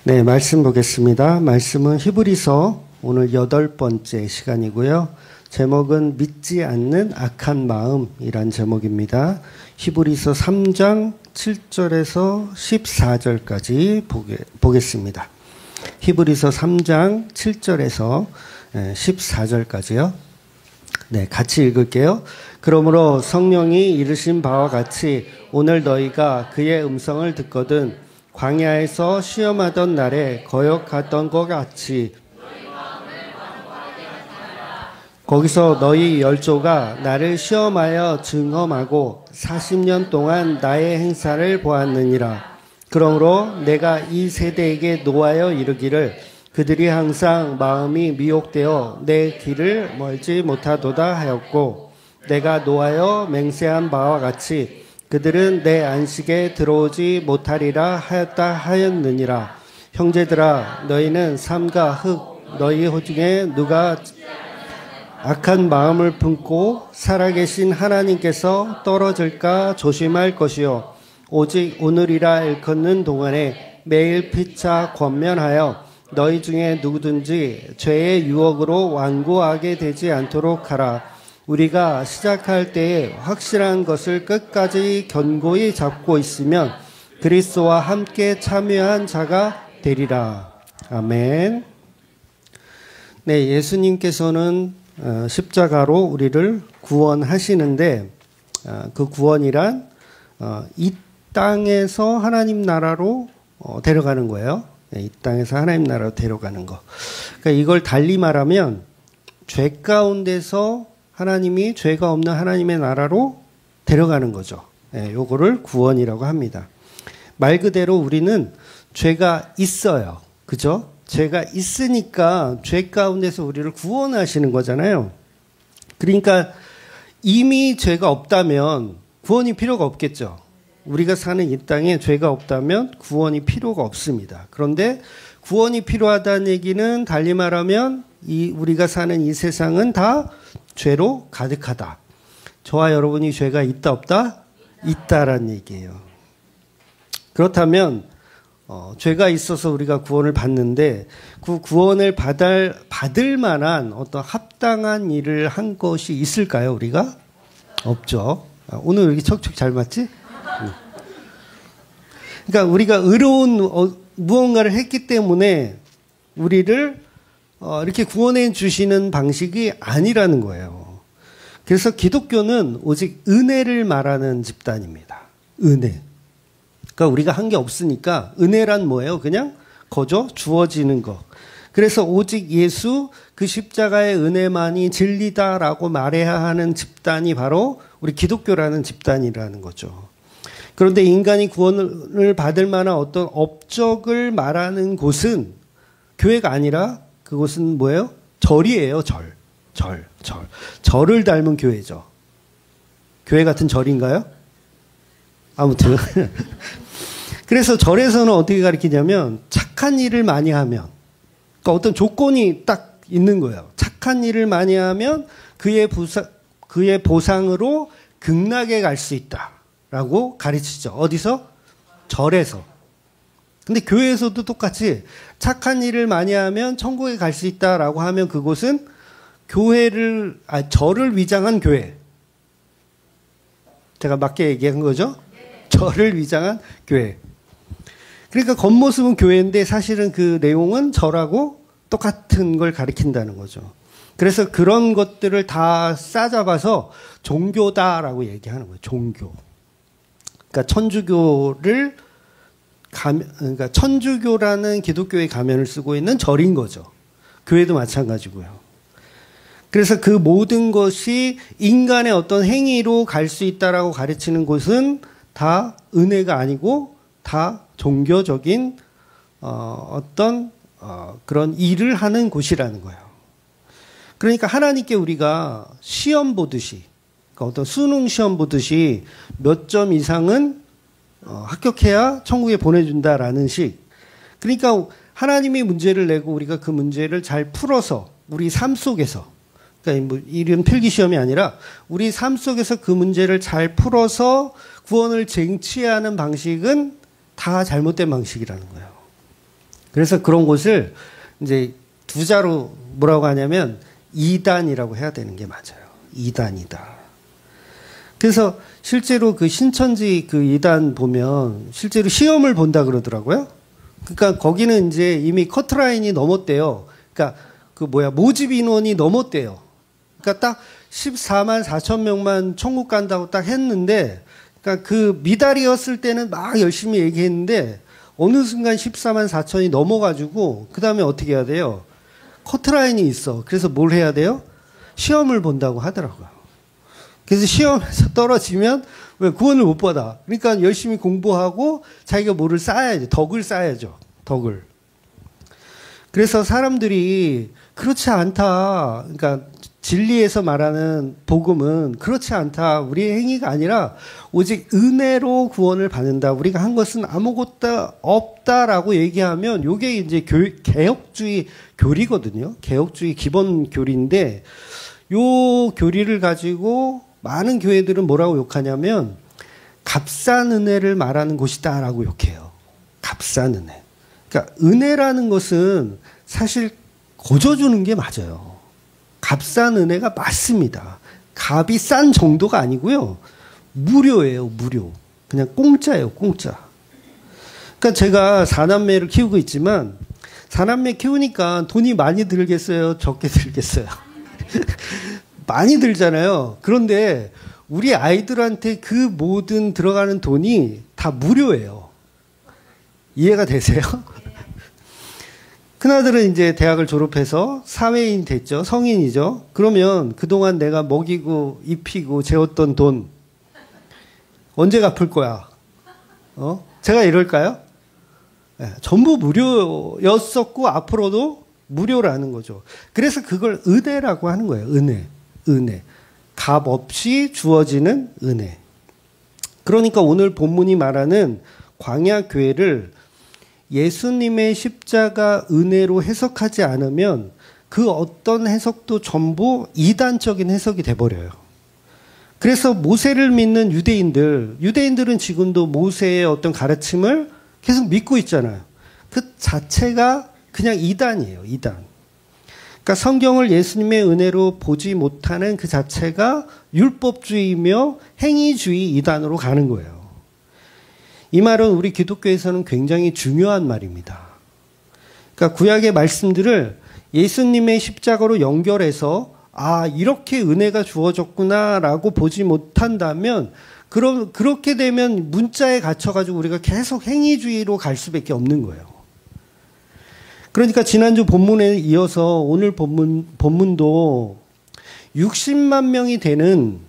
네, 말씀 보겠습니다. 말씀은 히브리서 오늘 8번째 시간이고요. 제목은 믿지 않는 악한 마음이란 제목입니다. 히브리서 3장 7절에서 14절까지 보겠습니다. 히브리서 3장 7절에서 14절까지요. 네, 같이 읽을게요. 그러므로 성령이 이르신 바와 같이 오늘 너희가 그의 음성을 듣거든 광야에서 시험하던 날에 거역하던 것 같이 거기서 너희 열조가 나를 시험하여 증험하고 40년 동안 나의 행사를 보았느니라. 그러므로 내가 이 세대에게 노하여 이르기를 그들이 항상 마음이 미혹되어 내 길을 멀지 못하도다 하였고 내가 노하여 맹세한 바와 같이 그들은 내 안식에 들어오지 못하리라 하였느니라. 형제들아 너희는 삼가 흙 너희 중에 누가 악한 마음을 품고 살아계신 하나님께서 떨어질까 조심할 것이요 오직 오늘이라 일컫는 동안에 매일 피차 권면하여 너희 중에 누구든지 죄의 유혹으로 완고하게 되지 않도록 하라. 우리가 시작할 때에 확실한 것을 끝까지 견고히 잡고 있으면 그리스도와 함께 참여한 자가 되리라. 아멘. 네, 예수님께서는 십자가로 우리를 구원하시는데 그 구원이란 이 땅에서 하나님 나라로 데려가는 거예요. 이 땅에서 하나님 나라로 데려가는 거. 그러니까 이걸 달리 말하면 죄 가운데서 하나님이 죄가 없는 하나님의 나라로 데려가는 거죠. 요거를 구원이라고 합니다. 말 그대로 우리는 죄가 있어요. 그죠? 죄가 있으니까 죄 가운데서 우리를 구원하시는 거잖아요. 그러니까 이미 죄가 없다면 구원이 필요가 없겠죠. 우리가 사는 이 땅에 죄가 없다면 구원이 필요가 없습니다. 그런데 구원이 필요하다는 얘기는 달리 말하면 우리가 사는 이 세상은 다 죄로 가득하다. 저와 여러분이 죄가 있다 없다? 있다라는 얘기예요. 그렇다면 죄가 있어서 우리가 구원을 받는데 그 구원을 받을 만한 어떤 합당한 일을 한 것이 있을까요? 우리가? 없죠. 오늘 왜 이렇게 척척 잘 맞지? 그러니까 우리가 의로운 무언가를 했기 때문에 우리를 이렇게 구원해 주시는 방식이 아니라는 거예요. 그래서 기독교는 오직 은혜를 말하는 집단입니다. 은혜. 그러니까 우리가 한 게 없으니까 은혜란 뭐예요? 그냥 거저 주어지는 거. 그래서 오직 예수 그 십자가의 은혜만이 진리다라고 말해야 하는 집단이 바로 우리 기독교라는 집단이라는 거죠. 그런데 인간이 구원을 받을 만한 어떤 업적을 말하는 곳은 교회가 아니라 그곳은 뭐예요? 절이에요, 절. 절을 닮은 교회죠. 교회 같은 절인가요? 아무튼. 그래서 절에서는 어떻게 가르치냐면 착한 일을 많이 하면, 그러니까 어떤 조건이 딱 있는 거예요. 착한 일을 많이 하면 그의 보상으로 극락에 갈 수 있다라고 가르치죠. 어디서? 절에서. 근데 교회에서도 똑같이 착한 일을 많이 하면 천국에 갈 수 있다라고 하면 그곳은 절을 위장한 교회. 제가 맞게 얘기한 거죠? 절을 위장한 교회. 그러니까 겉모습은 교회인데 사실은 그 내용은 절하고 똑같은 걸 가리킨다는 거죠. 그래서 그런 것들을 다 싸잡아서 종교다라고 얘기하는 거예요. 종교. 그러니까 그러니까 천주교라는 기독교의 가면을 쓰고 있는 절인 거죠. 교회도 마찬가지고요. 그래서 그 모든 것이 인간의 어떤 행위로 갈 수 있다라고 가르치는 곳은 다 은혜가 아니고 다 종교적인 그런 일을 하는 곳이라는 거예요. 그러니까 하나님께 우리가 시험 보듯이, 그러니까 어떤 수능 시험 보듯이 몇 점 이상은 합격해야 천국에 보내준다라는 식. 그러니까 하나님이 문제를 내고 우리가 그 문제를 잘 풀어서 우리 삶 속에서, 그러니까 뭐 이런 필기시험이 아니라 우리 삶 속에서 그 문제를 잘 풀어서 구원을 쟁취하는 방식은 다 잘못된 방식이라는 거예요. 그래서 그런 곳을 이제 두 자로 뭐라고 하냐면 이단이라고 해야 되는 게 맞아요. 이단이다. 그래서 실제로 그 신천지 그 이단 보면 실제로 시험을 본다 그러더라고요. 그러니까 거기는 이제 이미 커트라인이 넘었대요. 그러니까 그 모집 인원이 넘었대요. 그러니까 딱 14만 4천 명만 천국 간다고 딱 했는데, 그러니까 그 미달이었을 때는 막 열심히 얘기했는데 어느 순간 14만 4천이 넘어가지고 그 다음에 어떻게 해야 돼요? 커트라인이 있어. 그래서 뭘 해야 돼요? 시험을 본다고 하더라고요. 그래서 시험에서 떨어지면 왜 구원을 못 받아? 그러니까 열심히 공부하고 자기가 뭐를 쌓아야죠. 덕을 쌓아야죠. 덕을. 그래서 사람들이 그렇지 않다. 그러니까 진리에서 말하는 복음은 그렇지 않다. 우리의 행위가 아니라 오직 은혜로 구원을 받는다. 우리가 한 것은 아무것도 없다라고 얘기하면 이게 이제 개혁주의 교리거든요. 개혁주의 기본 교리인데 요 교리를 가지고 많은 교회들은 뭐라고 욕하냐면 값싼 은혜를 말하는 곳이다라고 욕해요. 값싼 은혜. 그러니까 은혜라는 것은 사실 거저주는 게 맞아요. 값싼 은혜가 맞습니다. 값이 싼 정도가 아니고요. 무료예요, 무료. 그냥 공짜예요, 공짜. 그러니까 제가 4남매를 키우고 있지만 4남매 키우니까 돈이 많이 들겠어요, 적게 들겠어요? 많이 들잖아요. 그런데 우리 아이들한테 그 모든 들어가는 돈이 다 무료예요. 이해가 되세요? 큰아들은 이제 대학을 졸업해서 사회인 됐죠. 성인이죠. 그러면 그동안 내가 먹이고 입히고 재웠던 돈 언제 갚을 거야? 제가 이럴까요? 네, 전부 무료였었고 앞으로도 무료라는 거죠. 그래서 그걸 은혜라고 하는 거예요. 은혜. 은혜. 값 없이 주어지는 은혜. 그러니까 오늘 본문이 말하는 광야교회를 예수님의 십자가 은혜로 해석하지 않으면 그 어떤 해석도 전부 이단적인 해석이 돼버려요. 그래서 모세를 믿는 유대인들은 지금도 모세의 어떤 가르침을 계속 믿고 있잖아요. 그 자체가 그냥 이단이에요. 이단. 그러니까 성경을 예수님의 은혜로 보지 못하는 그 자체가 율법주의이며 행위주의 이단으로 가는 거예요. 이 말은 우리 기독교에서는 굉장히 중요한 말입니다. 그러니까 구약의 말씀들을 예수님의 십자가로 연결해서 이렇게 은혜가 주어졌구나라고 보지 못한다면 그렇게 되면 문자에 갇혀가지고 우리가 계속 행위주의로 갈 수밖에 없는 거예요. 그러니까 지난주 본문에 이어서 오늘 본문도 60만 명이 되는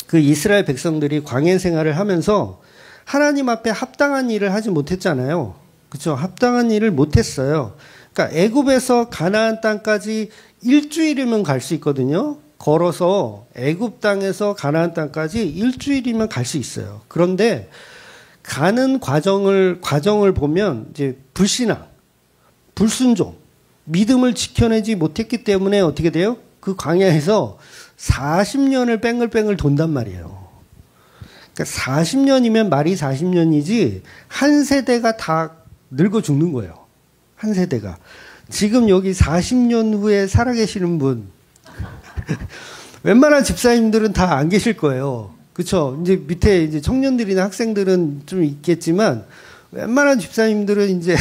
그 이스라엘 백성들이 광야 생활을 하면서 하나님 앞에 합당한 일을 하지 못했잖아요. 그렇죠? 합당한 일을 못했어요. 그러니까 애굽에서 가나안 땅까지 일주일이면 갈 수 있거든요. 걸어서 애굽 땅에서 가나안 땅까지 일주일이면 갈 수 있어요. 그런데 가는 과정을 보면 이제 불신앙, 불순종, 믿음을 지켜내지 못했기 때문에 어떻게 돼요? 그 광야에서 40년을 뺑글뺑글 돈단 말이에요. 그러니까 40년이면 말이 40년이지 한 세대가 다 늙어 죽는 거예요. 한 세대가. 지금 여기 40년 후에 살아계시는 분 웬만한 집사님들은 다 안 계실 거예요. 그렇죠? 이제 밑에 이제 청년들이나 학생들은 좀 있겠지만 웬만한 집사님들은 이제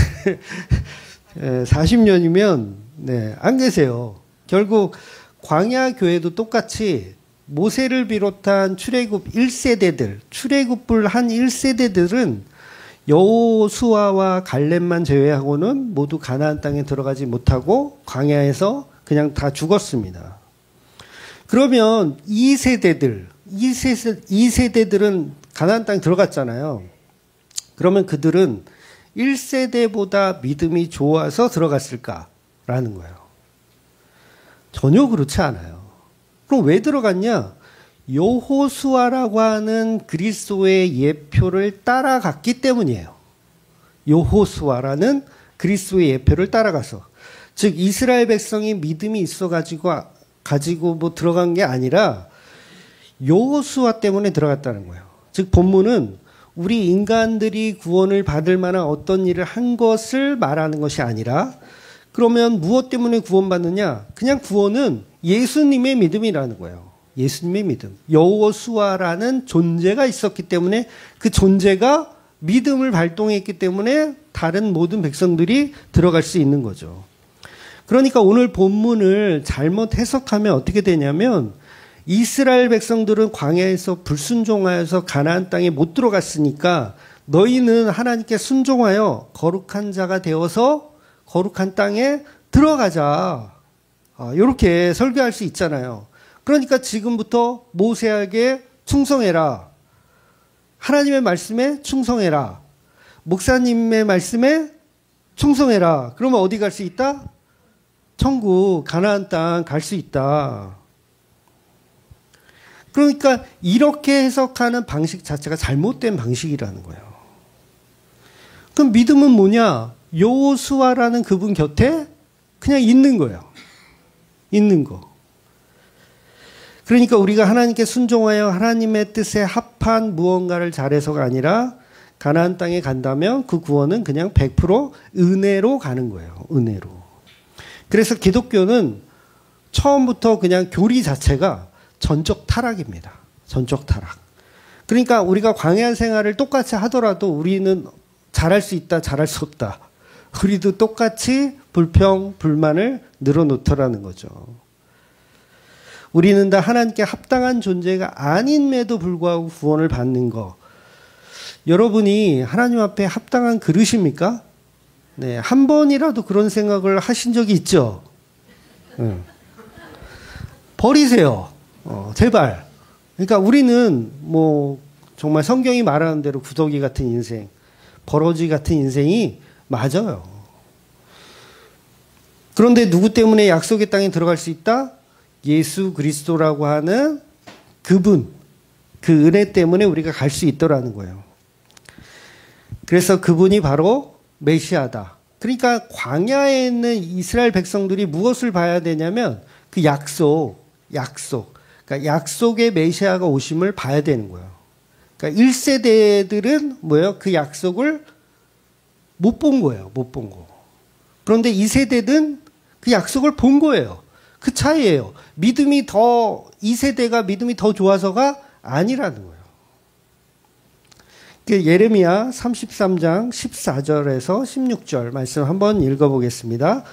40년이면 안 계세요. 결국 광야 교회도 똑같이 모세를 비롯한 출애굽 1세대들, 출애굽을 한 1세대들은 여호수아와 갈렙만 제외하고는 모두 가나안 땅에 들어가지 못하고 광야에서 그냥 다 죽었습니다. 그러면 2세대들은 가나안 땅에 들어갔잖아요. 그러면 그들은 1세대보다 믿음이 좋아서 들어갔을까라는 거예요. 전혀 그렇지 않아요. 그럼 왜 들어갔냐? 여호수아라고 하는 그리스도의 예표를 따라갔기 때문이에요. 여호수아라는 그리스도의 예표를 따라가서. 즉 이스라엘 백성이 믿음이 있어가지고 뭐 들어간 게 아니라 여호수아 때문에 들어갔다는 거예요. 즉 본문은 우리 인간들이 구원을 받을 만한 어떤 일을 한 것을 말하는 것이 아니라, 그러면 무엇 때문에 구원받느냐? 그냥 구원은 예수님의 믿음이라는 거예요. 예수님의 믿음. 여호수아라는 존재가 있었기 때문에, 그 존재가 믿음을 발동했기 때문에 다른 모든 백성들이 들어갈 수 있는 거죠. 그러니까 오늘 본문을 잘못 해석하면 어떻게 되냐면, 이스라엘 백성들은 광야에서 불순종하여서 가나안 땅에 못 들어갔으니까 너희는 하나님께 순종하여 거룩한 자가 되어서 거룩한 땅에 들어가자. 이렇게 설교할 수 있잖아요. 그러니까 지금부터 모세에게 충성해라. 하나님의 말씀에 충성해라. 목사님의 말씀에 충성해라. 그러면 어디 갈 수 있다? 천국, 가나안 땅 갈 수 있다. 그러니까 이렇게 해석하는 방식 자체가 잘못된 방식이라는 거예요. 그럼 믿음은 뭐냐? 여호수아라는 그분 곁에 그냥 있는 거예요. 있는 거. 그러니까 우리가 하나님께 순종하여 하나님의 뜻에 합한 무언가를 잘해서가 아니라 가나안 땅에 간다면 그 구원은 그냥 100% 은혜로 가는 거예요. 은혜로. 그래서 기독교는 처음부터 그냥 교리 자체가 전적 타락입니다. 전적 타락. 그러니까 우리가 광야 생활을 똑같이 하더라도 우리는 잘할 수 있다, 잘할 수 없다. 우리도 똑같이 불평, 불만을 늘어놓더라는 거죠. 우리는 다 하나님께 합당한 존재가 아님에도 불구하고 구원을 받는 거. 여러분이 하나님 앞에 합당한 그릇입니까? 네, 한 번이라도 그런 생각을 하신 적이 있죠? 버리세요. 제발. 그러니까 우리는 뭐 정말 성경이 말하는 대로 구더기 같은 인생, 버러지 같은 인생이 맞아요. 그런데 누구 때문에 약속의 땅에 들어갈 수 있다? 예수 그리스도라고 하는 그분, 그 은혜 때문에 우리가 갈 수 있더라는 거예요. 그래서 그분이 바로 메시아다. 그러니까 광야에 있는 이스라엘 백성들이 무엇을 봐야 되냐면 그 약속. 그러니까 약속의 메시아가 오심을 봐야 되는 거예요. 그러니까 1세대들은 뭐예요? 그 약속을 못 본 거예요. 못 본 거. 그런데 2세대는 그 약속을 본 거예요. 그 차이예요. 2세대가 믿음이 더 좋아서가 아니라는 거예요. 예레미야 33장 14절에서 16절 말씀 한번 읽어보겠습니다.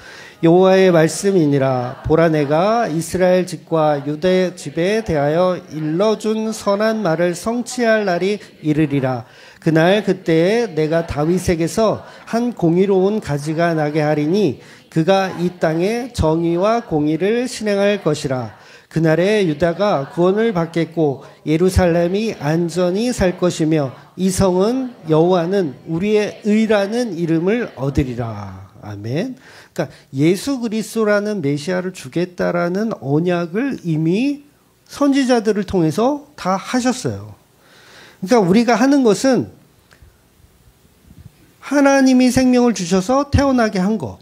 여호와의 말씀이니라. 보라, 내가 이스라엘 집과 유대 집에 대하여 일러준 선한 말을 성취할 날이 이르리라. 그날 그때에 내가 다윗에게서 한 공의로운 가지가 나게 하리니 그가 이 땅에 정의와 공의를 실행할 것이라. 그날에 유다가 구원을 받겠고 예루살렘이 안전히 살 것이며 이 성은 여호와는 우리의 의라는 이름을 얻으리라. 아멘. 그러니까 예수 그리스도라는 메시아를 주겠다라는 언약을 이미 선지자들을 통해서 다 하셨어요. 그러니까 우리가 하는 것은 하나님이 생명을 주셔서 태어나게 한 거.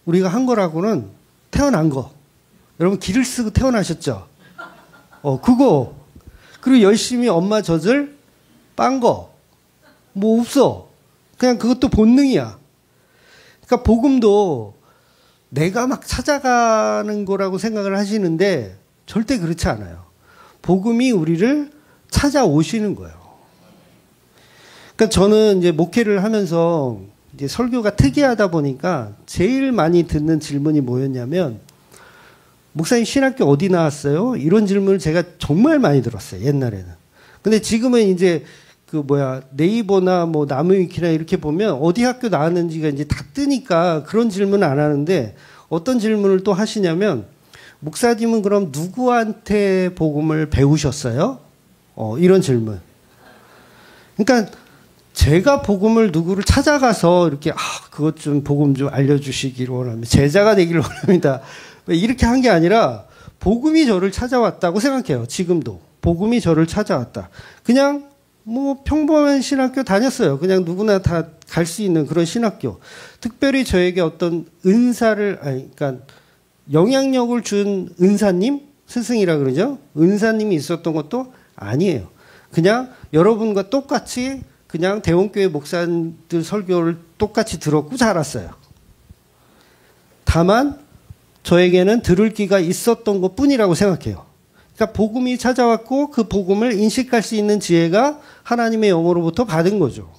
우리가 한 거라고는 태어난 거. 여러분 기를 쓰고 태어나셨죠? 그거. 그리고 열심히 엄마 젖을 빤 거. 뭐 없어. 그냥 그것도 본능이야. 그러니까 복음도 내가 막 찾아가는 거라고 생각을 하시는데 절대 그렇지 않아요. 복음이 우리를 찾아오시는 거예요. 그러니까 저는 이제 목회를 하면서 이제 설교가 특이하다 보니까 제일 많이 듣는 질문이 뭐였냐면, 목사님 신학교 어디 나왔어요? 이런 질문을 제가 정말 많이 들었어요. 옛날에는. 근데 지금은 이제 네이버나 뭐 나무위키나 이렇게 보면 어디 학교 나왔는지가 이제 다 뜨니까 그런 질문은 안 하는데, 어떤 질문을 또 하시냐면, 목사님은 그럼 누구한테 복음을 배우셨어요? 이런 질문. 그러니까 제가 복음을 누구를 찾아가서 이렇게 그것 좀 복음 좀 알려주시기를 원합니다. 제자가 되기를 원합니다. 이렇게 한 게 아니라 복음이 저를 찾아왔다고 생각해요. 지금도. 복음이 저를 찾아왔다. 그냥 뭐 평범한 신학교 다녔어요. 그냥 누구나 다 갈 수 있는 그런 신학교. 특별히 저에게 어떤 그러니까 영향력을 준 은사님? 스승이라 그러죠? 은사님이 있었던 것도 아니에요. 그냥 여러분과 똑같이 그냥 대원교회 목사님들 설교를 똑같이 들었고 자랐어요. 다만 저에게는 들을 기가 있었던 것 뿐이라고 생각해요. 그러니까 복음이 찾아왔고 그 복음을 인식할 수 있는 지혜가 하나님의 영으로부터 받은 거죠.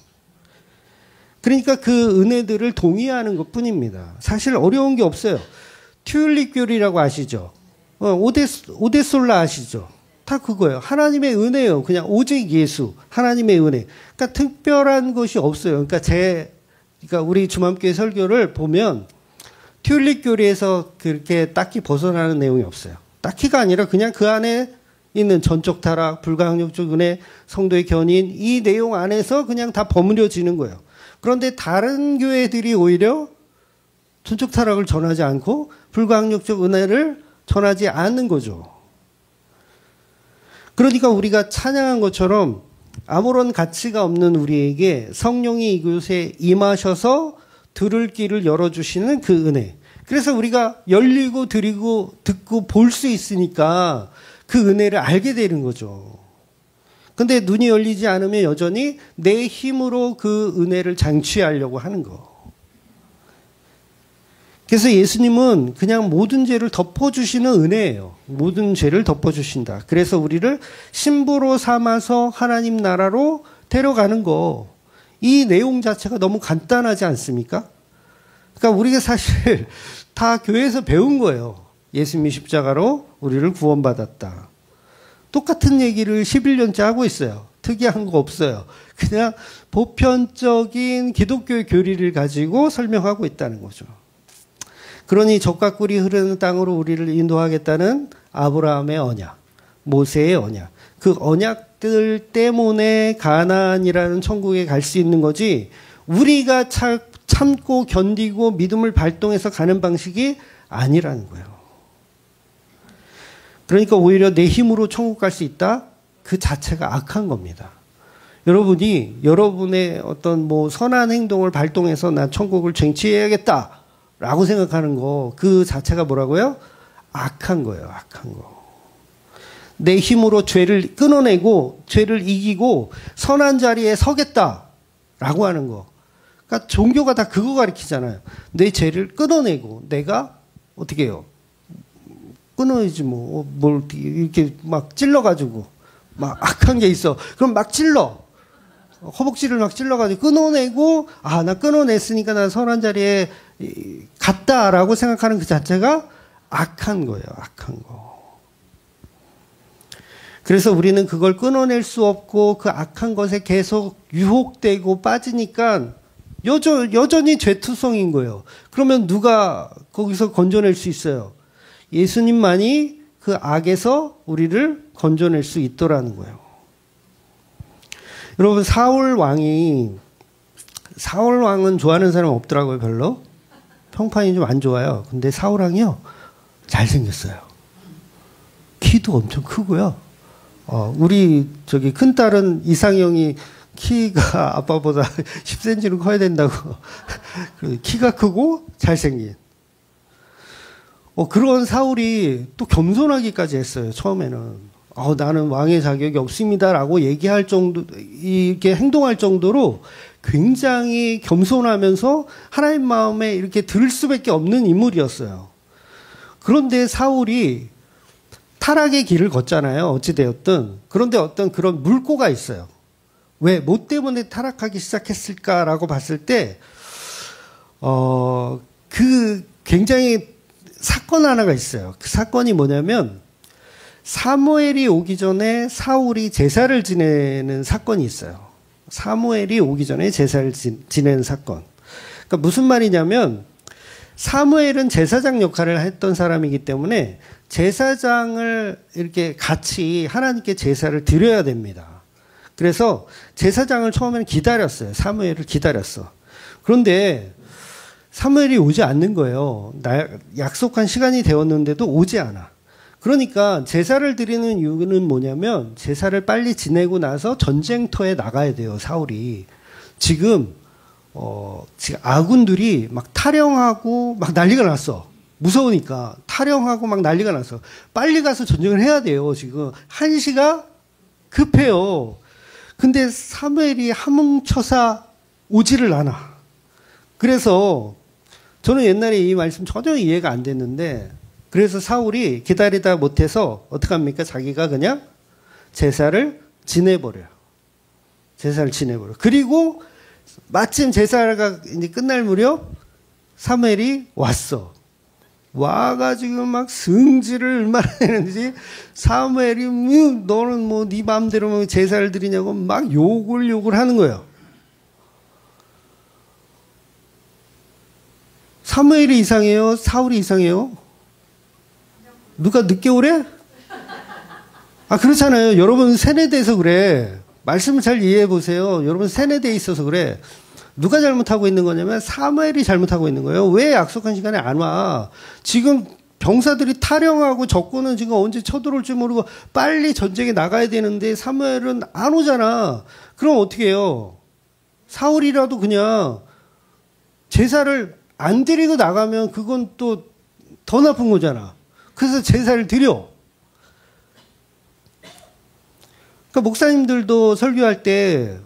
그러니까 그 은혜들을 동의하는 것 뿐입니다. 사실 어려운 게 없어요. 튤립 교리라고 아시죠? 오데솔라 아시죠? 다 그거예요. 하나님의 은혜예요. 그냥 오직 예수, 하나님의 은혜. 그러니까 특별한 것이 없어요. 그러니까 우리 주맘교회 설교를 보면 튤립 교리에서 그렇게 딱히 벗어나는 내용이 없어요. 딱히가 아니라 그냥 그 안에 있는 전적 타락, 불가항력적 은혜, 성도의 견인 이 내용 안에서 그냥 다 버무려지는 거예요. 그런데 다른 교회들이 오히려 전적 타락을 전하지 않고 불가항력적 은혜를 전하지 않는 거죠. 그러니까 우리가 찬양한 것처럼 아무런 가치가 없는 우리에게 성령이 이곳에 임하셔서 들을 길을 열어주시는 그 은혜. 그래서 우리가 열리고 드리고 듣고 볼 수 있으니까 그 은혜를 알게 되는 거죠. 근데 눈이 열리지 않으면 여전히 내 힘으로 그 은혜를 장취하려고 하는 거. 그래서 예수님은 그냥 모든 죄를 덮어주시는 은혜예요. 모든 죄를 덮어주신다. 그래서 우리를 신부로 삼아서 하나님 나라로 데려가는 거. 이 내용 자체가 너무 간단하지 않습니까? 그러니까 우리가 사실 다 교회에서 배운 거예요. 예수님이 십자가로 우리를 구원받았다. 똑같은 얘기를 11년째 하고 있어요. 특이한 거 없어요. 그냥 보편적인 기독교의 교리를 가지고 설명하고 있다는 거죠. 그러니 젖과 꿀이 흐르는 땅으로 우리를 인도하겠다는 아브라함의 언약, 모세의 언약. 그 언약들 때문에 가나안이라는 천국에 갈 수 있는 거지 우리가 참고 견디고 믿음을 발동해서 가는 방식이 아니라는 거예요. 그러니까 오히려 내 힘으로 천국 갈 수 있다? 그 자체가 악한 겁니다. 여러분이 여러분의 어떤 선한 행동을 발동해서 나 천국을 쟁취해야겠다 라고 생각하는 거, 그 자체가 뭐라고요? 악한 거예요. 악한 거. 내 힘으로 죄를 끊어내고 죄를 이기고 선한 자리에 서겠다 라고 하는 거. 그러니까 종교가 다 그거 가르치잖아요. 내 죄를 끊어내고 내가 어떻게 해요? 끊어야지 뭘 이렇게 막 찔러가지고 막 악한 게 있어. 그럼 막 찔러. 허벅지를 막 찔러가지고 끊어내고 나 끊어냈으니까 나 선한 자리에 갔다라고 생각하는 그 자체가 악한 거예요. 악한 거. 그래서 우리는 그걸 끊어낼 수 없고 그 악한 것에 계속 유혹되고 빠지니까 여전히 죄투성인 거예요. 그러면 누가 거기서 건져낼 수 있어요? 예수님만이 그 악에서 우리를 건져낼 수 있더라는 거예요. 여러분, 사울 왕은 좋아하는 사람 없더라고요, 별로. 평판이 좀 안 좋아요. 근데 사울 왕이요, 잘생겼어요. 키도 엄청 크고요. 우리 큰 딸은 이상형이 키가 아빠보다 10cm는 커야 된다고. 키가 크고 잘생긴. 그런 사울이 또 겸손하기까지 했어요, 처음에는. 나는 왕의 자격이 없습니다라고 얘기할 정도, 이렇게 행동할 정도로 굉장히 겸손하면서 하나님 마음에 이렇게 들을 수밖에 없는 인물이었어요. 그런데 사울이 타락의 길을 걷잖아요, 어찌되었든. 그런데 어떤 그런 물꼬가 있어요. 왜? 뭐 때문에 타락하기 시작했을까라고 봤을 때, 굉장히 사건 하나가 있어요. 그 사건이 뭐냐면, 사무엘이 오기 전에 사울이 제사를 지내는 사건이 있어요. 사무엘이 오기 전에 제사를 지내는 사건. 그러니까 무슨 말이냐면, 사무엘은 제사장 역할을 했던 사람이기 때문에 제사장을 이렇게 같이 하나님께 제사를 드려야 됩니다. 그래서 제사장을 처음에는 기다렸어요. 사무엘을 기다렸어. 그런데 사무엘이 오지 않는 거예요. 약속한 시간이 되었는데도 오지 않아. 그러니까 제사를 드리는 이유는 뭐냐면 제사를 빨리 지내고 나서 전쟁터에 나가야 돼요, 사울이. 지금 아군들이 막 탈영하고 막 난리가 났어. 무서우니까 탈영하고 막 난리가 났어. 빨리 가서 전쟁을 해야 돼요. 지금 한시가 급해요. 근데 사무엘이 함흥처사 오지를 않아. 그래서 저는 옛날에 이 말씀 전혀 이해가 안 됐는데, 그래서 사울이 기다리다 못해서 어떡합니까? 자기가 그냥 제사를 지내버려요. 제사를 지내버려. 그리고 마침 제사가 이제 끝날 무렵 사무엘이 왔어. 와가지고 막 승질을 얼마나 내는지, 사무엘이 너는 뭐 네 마음대로 제사를 드리냐고 막 욕을 하는 거예요. 사무엘이 이상해요? 사울이 이상해요? 누가 늦게 오래? 아, 그렇잖아요. 여러분 세뇌돼서 그래. 말씀을 잘 이해해 보세요. 여러분 세뇌돼 있어서 그래. 누가 잘못하고 있는 거냐면 사무엘이 잘못하고 있는 거예요. 왜 약속한 시간에 안 와? 지금 병사들이 탈영하고 적군은 지금 언제 쳐들어올지 모르고 빨리 전쟁에 나가야 되는데 사무엘은 안 오잖아. 그럼 어떻게 해요? 사울이라도 그냥 제사를 안 드리고 나가면 그건 또 더 나쁜 거잖아. 그래서 제사를 드려. 그러니까 목사님들도 설교할 때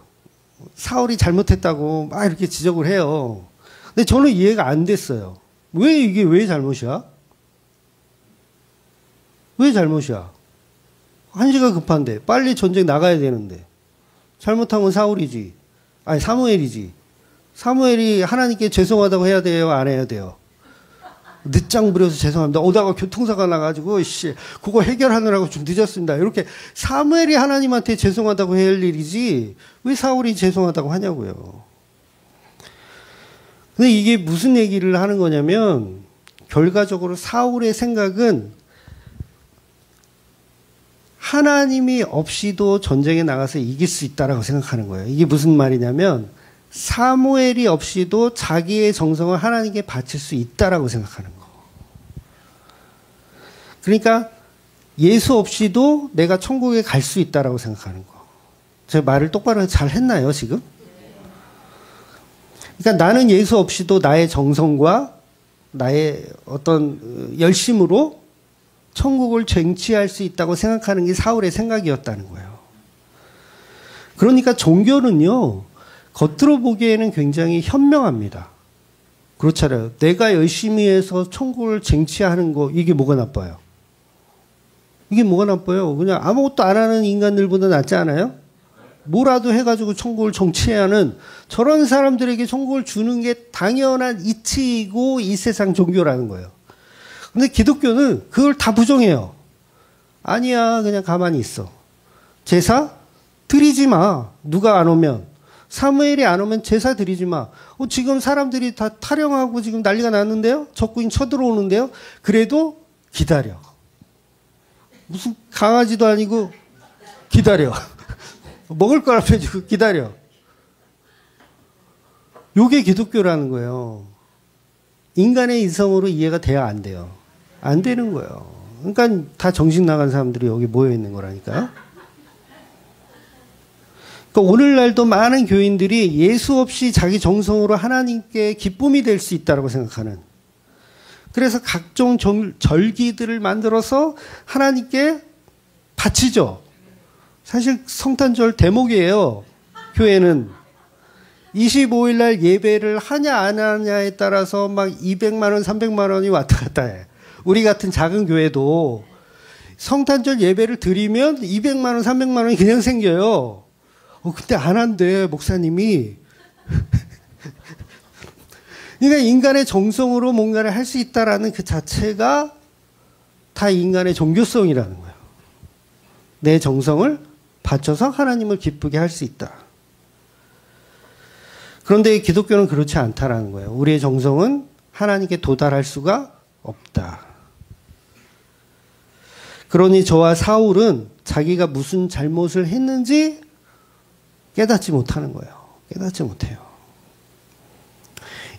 사울이 잘못했다고 막 이렇게 지적을 해요. 근데 저는 이해가 안 됐어요. 이게 왜 잘못이야? 왜 잘못이야? 한시가 급한데 빨리 전쟁 나가야 되는데 잘못한 건 사울이지. 아니 사무엘이지. 사무엘이 하나님께 죄송하다고 해야 돼요? 안 해야 돼요? 늦장 부려서 죄송합니다. 오다가 교통사가 나가지고 그거 해결하느라고 좀 늦었습니다. 이렇게 사무엘이 하나님한테 죄송하다고 해야 할 일이지 왜 사울이 죄송하다고 하냐고요. 근데 이게 무슨 얘기를 하는 거냐면 결과적으로 사울의 생각은 하나님이 없이도 전쟁에 나가서 이길 수 있다라고 생각하는 거예요. 이게 무슨 말이냐면 사무엘이 없이도 자기의 정성을 하나님께 바칠 수 있다라고 생각하는 거. 그러니까 예수 없이도 내가 천국에 갈 수 있다라고 생각하는 거. 제가 말을 똑바로 잘 했나요, 지금? 그러니까 나는 예수 없이도 나의 정성과 나의 어떤 열심으로 천국을 쟁취할 수 있다고 생각하는 게 사울의 생각이었다는 거예요. 그러니까 종교는요, 겉으로 보기에는 굉장히 현명합니다. 그렇잖아요. 내가 열심히 해서 천국을 쟁취하는 거, 이게 뭐가 나빠요? 이게 뭐가 나빠요? 그냥 아무것도 안 하는 인간들보다 낫지 않아요? 뭐라도 해가지고 천국을 정치해야 하는 저런 사람들에게 천국을 주는 게 당연한 이치이고 이 세상 종교라는 거예요. 근데 기독교는 그걸 다 부정해요. 아니야, 그냥 가만히 있어. 제사 드리지 마. 누가 안 오면. 사무엘이 안 오면 제사 드리지 마. 지금 사람들이 다 탈영하고 지금 난리가 났는데요? 적군이 쳐들어오는데요? 그래도 기다려. 무슨 강아지도 아니고 기다려. 먹을 걸 앞에 주고 기다려. 요게 기독교라는 거예요. 인간의 이성으로 이해가 돼야 안 돼요. 안 되는 거예요. 그러니까 다 정신 나간 사람들이 여기 모여 있는 거라니까요. 그러니까 오늘날도 많은 교인들이 예수 없이 자기 정성으로 하나님께 기쁨이 될 수 있다고 생각하는. 그래서 각종 절기들을 만들어서 하나님께 바치죠. 사실 성탄절 대목이에요. 교회는 25일 날 예배를 하냐 안 하냐에 따라서 막 200만 원, 300만 원이 왔다 갔다 해. 우리 같은 작은 교회도 성탄절 예배를 드리면 200만 원, 300만 원이 그냥 생겨요. 근데 안 한대, 목사님이. 그러니까 인간의 정성으로 뭔가를 할 수 있다라는 그 자체가 다 인간의 종교성이라는 거예요. 내 정성을 바쳐서 하나님을 기쁘게 할 수 있다. 그런데 기독교는 그렇지 않다라는 거예요. 우리의 정성은 하나님께 도달할 수가 없다. 그러니 저와 사울은 자기가 무슨 잘못을 했는지 깨닫지 못하는 거예요. 깨닫지 못해요.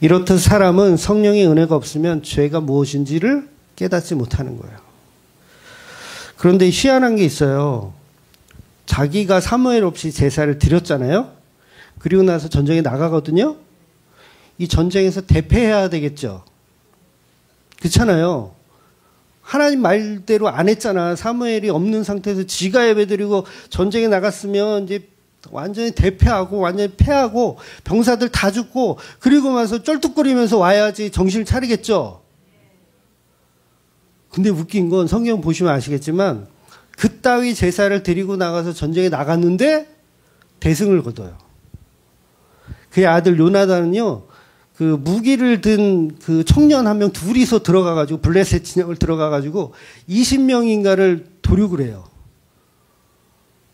이렇듯 사람은 성령의 은혜가 없으면 죄가 무엇인지를 깨닫지 못하는 거예요. 그런데 희한한 게 있어요. 자기가 사무엘 없이 제사를 드렸잖아요. 그리고 나서 전쟁에 나가거든요. 이 전쟁에서 대패해야 되겠죠. 그렇잖아요. 하나님 말대로 안 했잖아. 사무엘이 없는 상태에서 지가 예배드리고 전쟁에 나갔으면 이제 완전히 대패하고 완전히 패하고 병사들 다 죽고 그리고 나서 쩔뚝거리면서 와야지 정신을 차리겠죠. 근데 웃긴 건 성경 보시면 아시겠지만 그따위 제사를 드리고 나가서 전쟁에 나갔는데 대승을 거둬요. 그의 아들 요나단은요, 그 무기를 든 그 청년 한 명 둘이서 들어가가지고 블레셋 진영을 들어가가지고 20명인가를 도륙을 해요.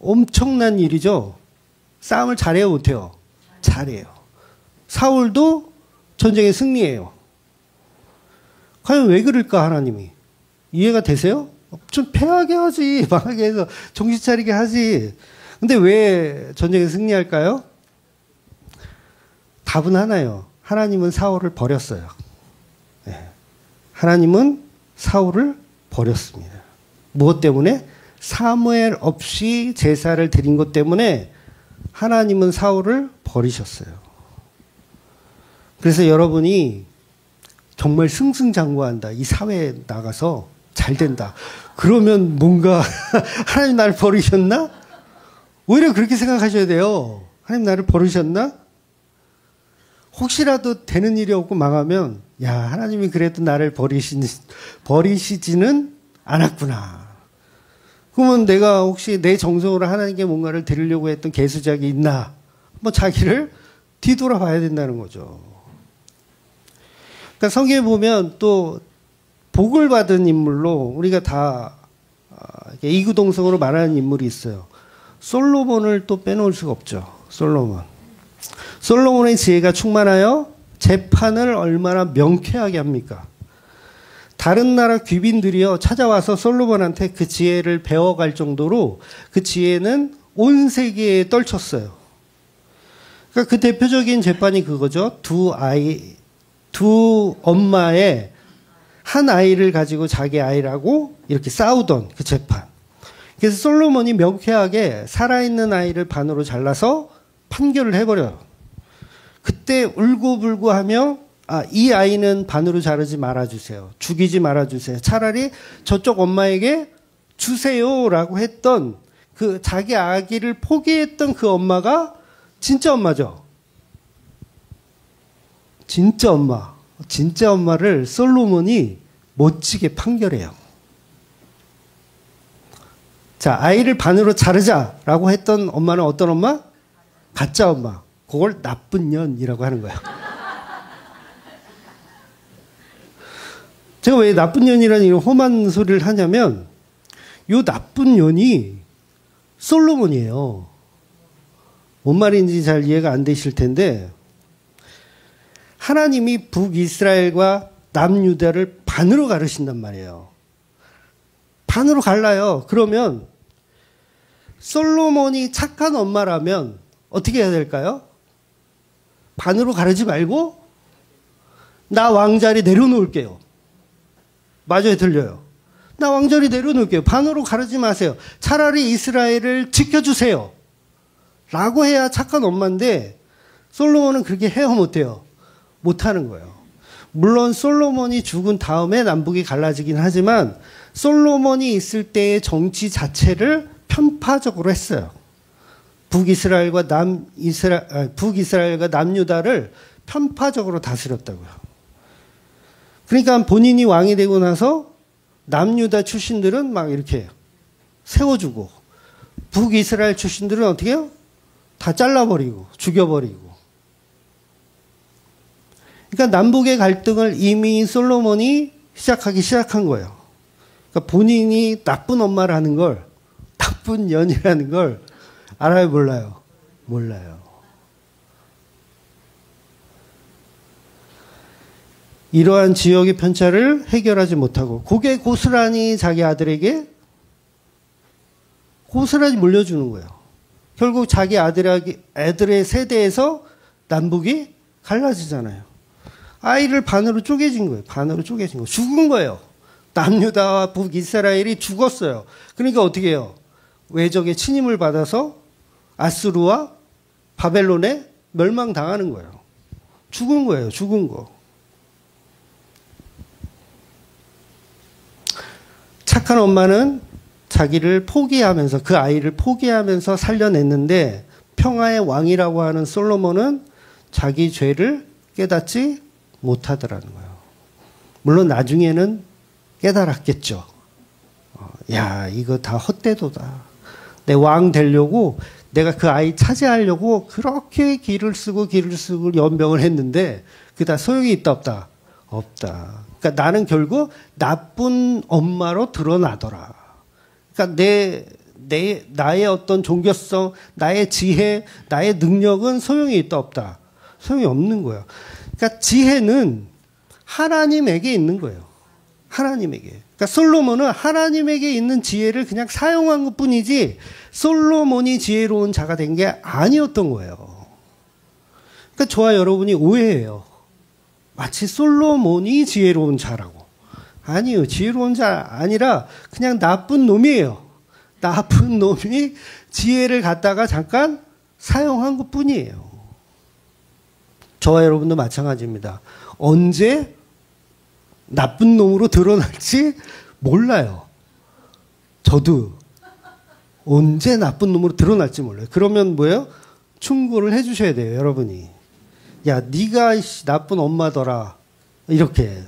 엄청난 일이죠. 싸움을 잘해요, 못해요? 잘해요. 사울도 전쟁에 승리해요. 과연 왜 그럴까, 하나님이? 이해가 되세요? 좀 패하게 하지, 망하게 해서 정신 차리게 하지. 근데 왜 전쟁에 승리할까요? 답은 하나예요. 하나님은 사울을 버렸어요. 네. 하나님은 사울을 버렸습니다. 무엇 때문에? 사무엘 없이 제사를 드린 것 때문에 하나님은 사울을 버리셨어요. 그래서 여러분이 정말 승승장구한다. 이 사회에 나가서 잘 된다. 그러면 뭔가 하나님 나를 버리셨나? 오히려 그렇게 생각하셔야 돼요. 하나님 나를 버리셨나? 혹시라도 되는 일이 없고 망하면 야, 하나님이 그래도 나를 버리시지는 않았구나. 그러면 내가 혹시 내 정성으로 하나님께 뭔가를 드리려고 했던 계수작이 있나? 뭐 자기를 뒤돌아봐야 된다는 거죠. 그러니까 성경에 보면 또 복을 받은 인물로 우리가 다 이구동성으로 말하는 인물이 있어요. 솔로몬을 또 빼놓을 수가 없죠. 솔로몬의 지혜가 충만하여 재판을 얼마나 명쾌하게 합니까? 다른 나라 귀빈들이요 찾아와서 솔로몬한테 그 지혜를 배워갈 정도로 그 지혜는 온 세계에 떨쳤어요. 그러니까 그 대표적인 재판이 그거죠. 두 엄마의 한 아이를 가지고 자기 아이라고 이렇게 싸우던 그 재판. 그래서 솔로몬이 명쾌하게 살아있는 아이를 반으로 잘라서 판결을 해버려요. 그때 울고불고 하며 이 아이는 반으로 자르지 말아주세요. 죽이지 말아주세요. 차라리 저쪽 엄마에게 주세요라고 했던 그 자기 아기를 포기했던 그 엄마가 진짜 엄마죠. 진짜 엄마. 진짜 엄마를 솔로몬이 멋지게 판결해요. 자, 아이를 반으로 자르자라고 했던 엄마는 어떤 엄마? 가짜 엄마. 그걸 나쁜 년이라고 하는 거예요. 제가 왜 나쁜 년이라는 이런 험한 소리를 하냐면 요 나쁜 년이 솔로몬이에요. 뭔 말인지 잘 이해가 안 되실 텐데 하나님이 북이스라엘과 남유다를 반으로 가르신단 말이에요. 반으로 갈라요. 그러면 솔로몬이 착한 엄마라면 어떻게 해야 될까요? 반으로 가르지 말고 나 왕자리 내려놓을게요. 맞아요, 들려요. 나 왕자리 내려놓을게요. 반으로 가르지 마세요. 차라리 이스라엘을 지켜주세요. 라고 해야 착한 엄마인데 솔로몬은 그렇게 해요, 못해요? 못하는 거예요. 물론 솔로몬이 죽은 다음에 남북이 갈라지긴 하지만 솔로몬이 있을 때의 정치 자체를 편파적으로 했어요. 북이스라엘과 남유다를 편파적으로 다스렸다고요. 그러니까 본인이 왕이 되고 나서 남유다 출신들은 막 이렇게 세워주고 북이스라엘 출신들은 어떻게 해요? 다 잘라버리고 죽여버리고. 그러니까 남북의 갈등을 이미 솔로몬이 시작한 거예요. 그러니까 본인이 나쁜 엄마라는 걸, 나쁜 년이라는 걸 알아요, 몰라요? 몰라요. 이러한 지역의 편차를 해결하지 못하고 그게 고스란히 자기 아들에게 고스란히 물려주는 거예요. 결국 자기 애들의 세대에서 남북이 갈라지잖아요. 아이를 반으로 쪼개진 거예요. 반으로 쪼개진 거. 죽은 거예요. 남유다와 북이스라엘이 죽었어요. 그러니까 어떻게 해요? 외적의 침입을 받아서 아수르와 바벨론에 멸망당하는 거예요. 죽은 거예요. 죽은 거. 착한 엄마는 자기를 포기하면서 그 아이를 포기하면서 살려냈는데 평화의 왕이라고 하는 솔로몬은 자기 죄를 깨닫지 못하더라는 거예요. 물론 나중에는 깨달았겠죠. 야, 이거 다 헛되도다. 내 왕 되려고 내가 그 아이 차지하려고 그렇게 길을 쓰고 연병을 했는데 그게 다 소용이 있다 없다? 없다. 그러니까 나는 결국 나쁜 엄마로 드러나더라. 그러니까 나의 어떤 종교성, 나의 지혜, 나의 능력은 소용이 있다 없다? 소용이 없는 거예요. 그러니까 지혜는 하나님에게 있는 거예요. 하나님에게. 그러니까 솔로몬은 하나님에게 있는 지혜를 그냥 사용한 것 뿐이지 솔로몬이 지혜로운 자가 된 게 아니었던 거예요. 그러니까 저와 여러분이 오해해요. 마치 솔로몬이 지혜로운 자라고. 아니요. 지혜로운 자 아니라 그냥 나쁜 놈이에요. 나쁜 놈이 지혜를 갖다가 잠깐 사용한 것 뿐이에요. 저와 여러분도 마찬가지입니다. 언제 나쁜 놈으로 드러날지 몰라요. 저도 언제 나쁜 놈으로 드러날지 몰라요. 그러면 뭐예요? 충고를 해주셔야 돼요, 여러분이. 야, 네가 나쁜 엄마더라. 이렇게.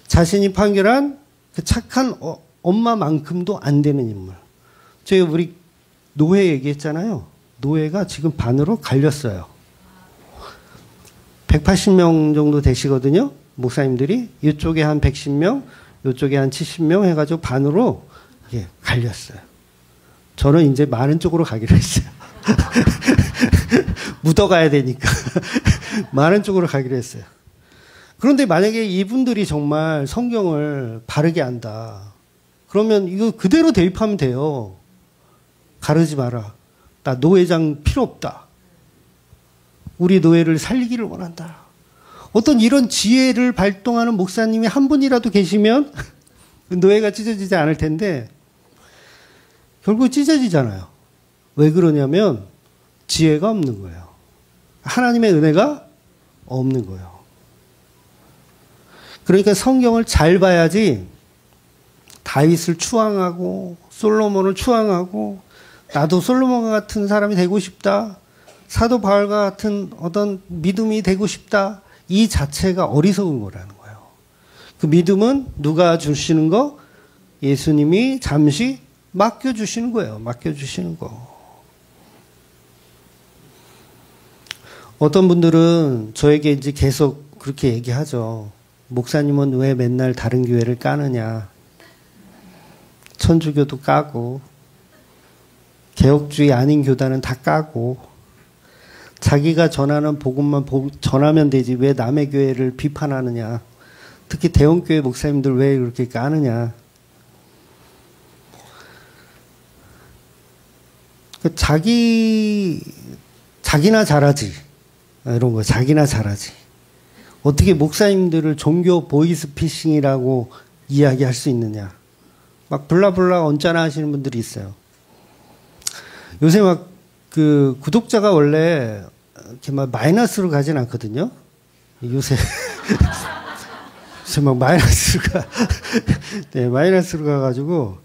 자신이 판결한 그 착한 엄마만큼도 안 되는 인물. 저희 우리 노회 얘기했잖아요. 노회가 지금 반으로 갈렸어요. 180명 정도 되시거든요. 목사님들이. 이쪽에 한 110명, 이쪽에 한 70명 해가지고 반으로 갈렸어요. 저는 이제 많은 쪽으로 가기로 했어요. 묻어가야 되니까. 많은 쪽으로 가기로 했어요. 그런데 만약에 이분들이 정말 성경을 바르게 안다. 그러면 이거 그대로 대입하면 돼요. 가르지 마라. 나 노회장 필요 없다. 우리 노회를 살리기를 원한다. 어떤 이런 지혜를 발동하는 목사님이 한 분이라도 계시면 노회가 찢어지지 않을 텐데 결국 찢어지잖아요. 왜 그러냐면 지혜가 없는 거예요. 하나님의 은혜가 없는 거예요. 그러니까 성경을 잘 봐야지 다윗을 추앙하고 솔로몬을 추앙하고 나도 솔로몬과 같은 사람이 되고 싶다. 사도 바울과 같은 어떤 믿음이 되고 싶다. 이 자체가 어리석은 거라는 거예요. 그 믿음은 누가 주시는 거? 예수님이 잠시 맡겨주시는 거예요. 맡겨주시는 거. 어떤 분들은 저에게 이제 계속 그렇게 얘기하죠. 목사님은 왜 맨날 다른 교회를 까느냐. 천주교도 까고 개혁주의 아닌 교단은 다 까고 자기가 전하는 복음만 전하면 되지 왜 남의 교회를 비판하느냐. 특히 대형교회 목사님들 왜 그렇게 까느냐. 자기나 잘하지. 이런 거 자기나 잘하지. 어떻게 목사님들을 종교 보이스피싱이라고 이야기할 수 있느냐. 막 블라블라 언짢아 하시는 분들이 있어요. 요새 막 그 구독자가 원래 이렇게 막 마이너스로 가진 않거든요. 요새 막 마이너스가 네, 마이너스로 가가지고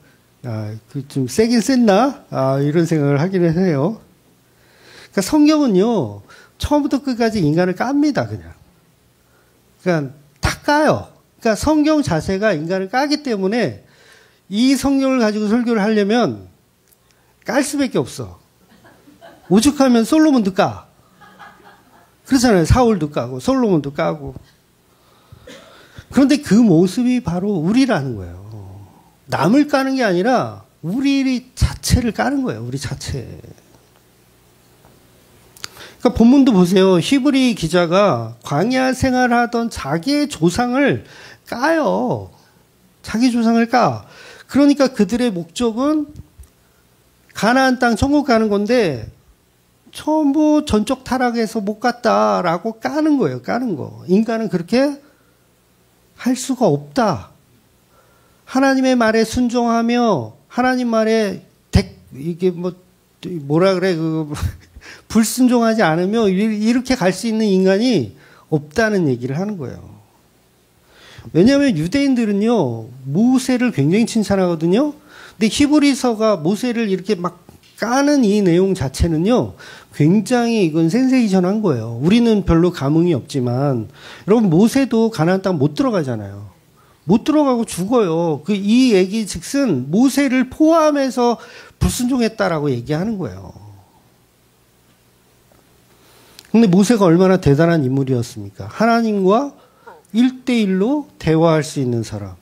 그 좀 세긴 셌나? 이런 생각을 하기는 해요. 그러니까 성경은요 처음부터 끝까지 인간을 깝니다 그냥. 그러니까 다 까요. 그러니까 성경 자체가 인간을 까기 때문에 이 성경을 가지고 설교를 하려면 깔 수밖에 없어. 오죽하면 솔로몬도 까. 그렇잖아요. 사울도 까고 솔로몬도 까고. 그런데 그 모습이 바로 우리라는 거예요. 남을 까는 게 아니라 우리 자체를 까는 거예요. 우리 자체. 그러니까 본문도 보세요. 히브리 기자가 광야 생활하던 자기의 조상을 까요. 자기 조상을 까. 그러니까 그들의 목적은 가나안 땅 천국 가는 건데 전부 전적 타락해서 못 갔다라고 까는 거예요. 까는 거. 인간은 그렇게 할 수가 없다. 하나님의 말에 순종하며 하나님 말에 이게 뭐라 그래 불순종하지 않으며 이렇게 갈 수 있는 인간이 없다는 얘기를 하는 거예요. 왜냐하면 유대인들은요 모세를 굉장히 칭찬하거든요. 근데 히브리서가 모세를 이렇게 막 까는 이 내용 자체는요, 굉장히 이건 센세이션한 거예요. 우리는 별로 감흥이 없지만, 여러분, 모세도 가나안 땅 못 들어가잖아요. 못 들어가고 죽어요. 이 얘기 즉슨 모세를 포함해서 불순종했다라고 얘기하는 거예요. 근데 모세가 얼마나 대단한 인물이었습니까? 하나님과 1대1로 대화할 수 있는 사람.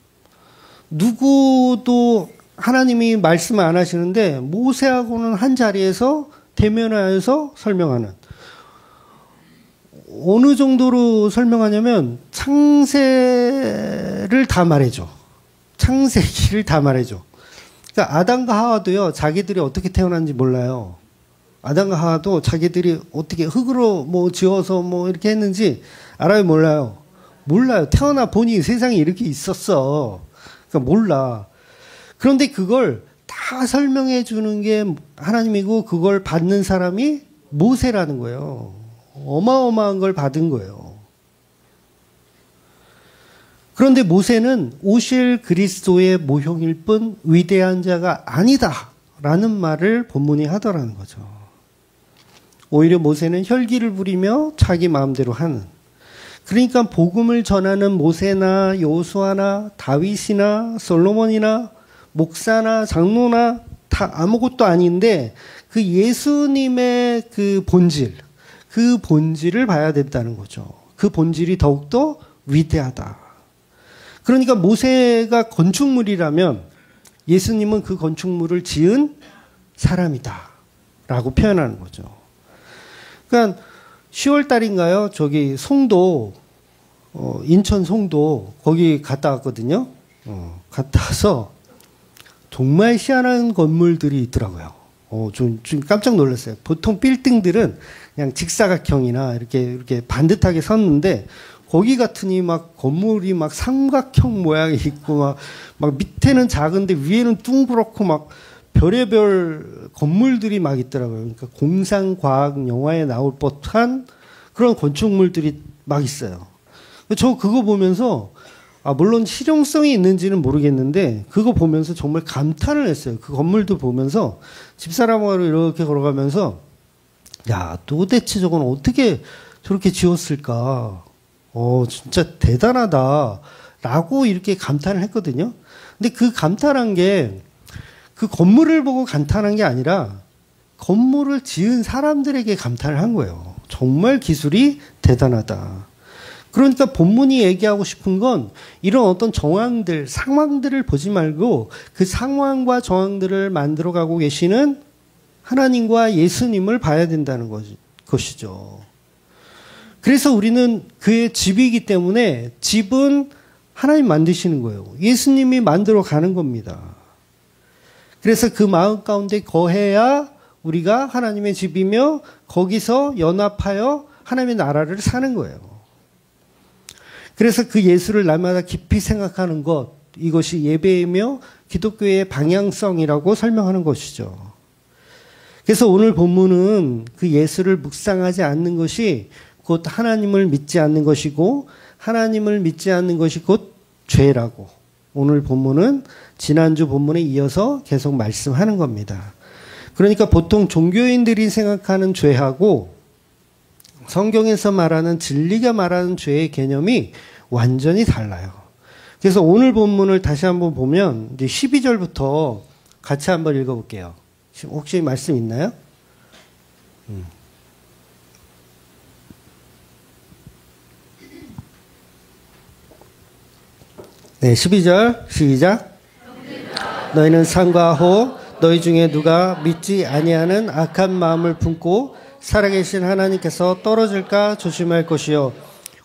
누구도 하나님이 말씀을 안 하시는데 모세하고는 한 자리에서 대면하여서 설명하는. 어느 정도로 설명하냐면 창세를 다 말해줘. 창세기를 다 말해줘. 그러니까 아담과 하와도요, 자기들이 어떻게 태어난지 몰라요. 아담과 하와도 자기들이 어떻게 흙으로 뭐 지어서 뭐 이렇게 했는지 알아요, 몰라요? 몰라요. 태어나 보니 세상에 이렇게 있었어. 그러니까 몰라. 그런데 그걸 다 설명해 주는 게 하나님이고 그걸 받는 사람이 모세라는 거예요. 어마어마한 걸 받은 거예요. 그런데 모세는 오실 그리스도의 모형일 뿐 위대한 자가 아니다라는 말을 본문이 하더라는 거죠. 오히려 모세는 혈기를 부리며 자기 마음대로 하는. 그러니까 복음을 전하는 모세나 여호수아나 다윗이나 솔로몬이나 목사나 장로나 다 아무것도 아닌데 그 예수님의 그 본질을 봐야 된다는 거죠. 그 본질이 더욱더 위대하다. 그러니까 모세가 건축물이라면 예수님은 그 건축물을 지은 사람이다 라고 표현하는 거죠. 그러니까 10월 달인가요? 저기 송도, 인천 송도 거기 갔다 왔거든요. 갔다 와서 정말 희한한 건물들이 있더라고요. 좀 깜짝 놀랐어요. 보통 빌딩들은 그냥 직사각형이나 이렇게 반듯하게 섰는데 거기 같으니 막 건물이 막 삼각형 모양이 있고 막 밑에는 작은데 위에는 둥그렇고 막 별의별 건물들이 막 있더라고요. 그러니까 공상과학 영화에 나올 법한 그런 건축물들이 막 있어요. 저 그거 보면서 물론 실용성이 있는지는 모르겠는데 그거 보면서 정말 감탄을 했어요. 그 건물도 보면서 집사람하고 이렇게 걸어가면서 야, 도대체 저건 어떻게 저렇게 지었을까? 진짜 대단하다 라고 이렇게 감탄을 했거든요. 근데 그 감탄한 게 그 건물을 보고 감탄한 게 아니라 건물을 지은 사람들에게 감탄을 한 거예요. 정말 기술이 대단하다. 그러니까 본문이 얘기하고 싶은 건 이런 어떤 정황들, 상황들을 보지 말고 그 상황과 정황들을 만들어가고 계시는 하나님과 예수님을 봐야 된다는 것이죠. 그래서 우리는 그의 집이기 때문에 집은 하나님 만드시는 거예요. 예수님이 만들어 가는 겁니다. 그래서 그 마음 가운데 거해야 우리가 하나님의 집이며 거기서 연합하여 하나님의 나라를 사는 거예요. 그래서 그 예수를 날마다 깊이 생각하는 것, 이것이 예배이며 기독교의 방향성이라고 설명하는 것이죠. 그래서 오늘 본문은 그 예수를 묵상하지 않는 것이 곧 하나님을 믿지 않는 것이고 하나님을 믿지 않는 것이 곧 죄라고 오늘 본문은 지난주 본문에 이어서 계속 말씀하는 겁니다. 그러니까 보통 종교인들이 생각하는 죄하고 성경에서 말하는 진리가 말하는 죄의 개념이 완전히 달라요. 그래서 오늘 본문을 다시 한번 보면 이제 12절부터 같이 한번 읽어볼게요. 혹시 말씀 있나요? 네, 12절 시작. 너희는 상과 호 너희 중에 누가 믿지 아니하는 악한 마음을 품고 살아계신 하나님께서 떨어질까 조심할 것이요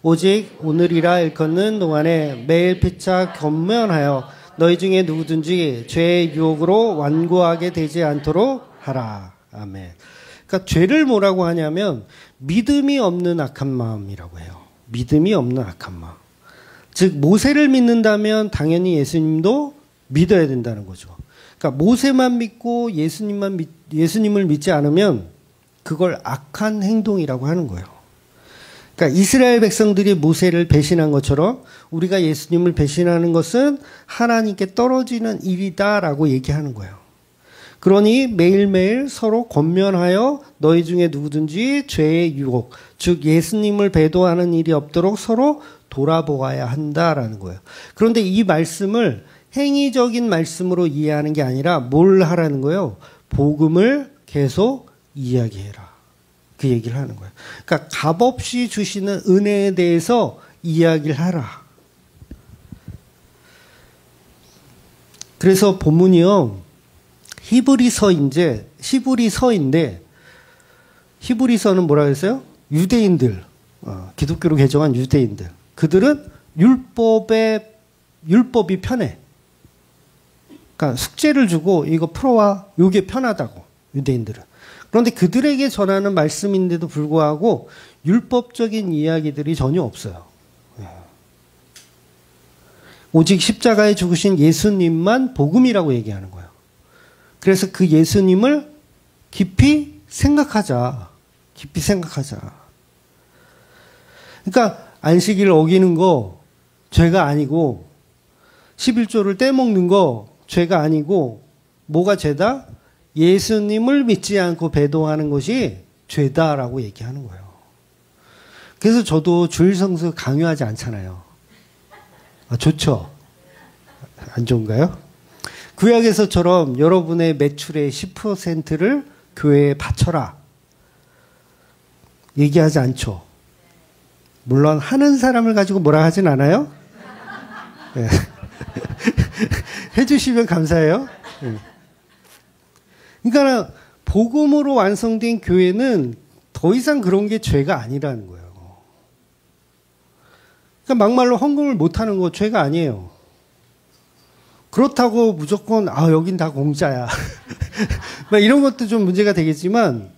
오직 오늘이라 일컫는 동안에 매일 피차 겸면하여 너희 중에 누구든지 죄의 유혹으로 완고하게 되지 않도록 하라. 아멘. 그러니까 죄를 뭐라고 하냐면 믿음이 없는 악한 마음이라고 해요. 믿음이 없는 악한 마음. 즉 모세를 믿는다면 당연히 예수님도 믿어야 된다는 거죠. 그러니까 모세만 믿고 예수님을 믿지 않으면 그걸 악한 행동이라고 하는 거예요. 그러니까 이스라엘 백성들이 모세를 배신한 것처럼 우리가 예수님을 배신하는 것은 하나님께 떨어지는 일이다라고 얘기하는 거예요. 그러니 매일매일 서로 권면하여 너희 중에 누구든지 죄의 유혹, 즉 예수님을 배도하는 일이 없도록 서로 돌아보아야 한다라는 거예요. 그런데 이 말씀을 행위적인 말씀으로 이해하는 게 아니라 뭘 하라는 거예요? 복음을 계속 이야기해라. 그 얘기를 하는 거예요. 그러니까 값없이 주시는 은혜에 대해서 이야기를 하라. 그래서 본문이요. 히브리서인데 히브리서는 뭐라 그랬어요? 유대인들, 기독교로 개정한 유대인들. 그들은 율법이 편해. 그러니까 숙제를 주고 이거 풀어와. 이게 편하다고. 유대인들은. 그런데 그들에게 전하는 말씀인데도 불구하고 율법적인 이야기들이 전혀 없어요. 오직 십자가에 죽으신 예수님만 복음이라고 얘기하는 거예요. 그래서 그 예수님을 깊이 생각하자. 깊이 생각하자. 그러니까 안식일을 어기는 거 죄가 아니고 11조를 떼먹는 거 죄가 아니고 뭐가 죄다? 예수님을 믿지 않고 배도하는 것이 죄다라고 얘기하는 거예요. 그래서 저도 주일 성수 강요하지 않잖아요. 좋죠? 안 좋은가요? 구약에서처럼 여러분의 매출의 10%를 교회에 바쳐라. 얘기하지 않죠. 물론 하는 사람을 가지고 뭐라 하진 않아요. 네. 해주시면 감사해요. 네. 그러니까 복음으로 완성된 교회는 더 이상 그런 게 죄가 아니라는 거예요. 그러니까 막말로 헌금을 못하는 거 죄가 아니에요. 그렇다고 무조건 여긴 다 공짜야. 이런 것도 좀 문제가 되겠지만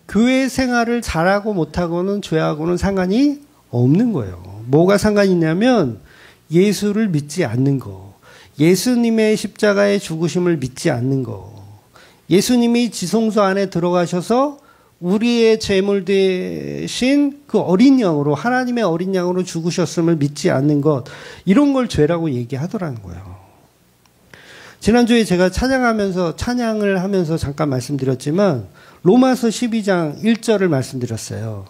교회 생활을 잘하고 못하고는 죄하고는 상관이 없는 거예요. 뭐가 상관이 있냐면 예수를 믿지 않는 거. 예수님의 십자가의 죽으심을 믿지 않는 거. 예수님이 지성소 안에 들어가셔서 우리의 제물 대신 그 어린 양으로, 하나님의 어린 양으로 죽으셨음을 믿지 않는 것, 이런 걸 죄라고 얘기하더라는 거예요. 지난주에 제가 찬양을 하면서 잠깐 말씀드렸지만 로마서 12장 1절을 말씀드렸어요.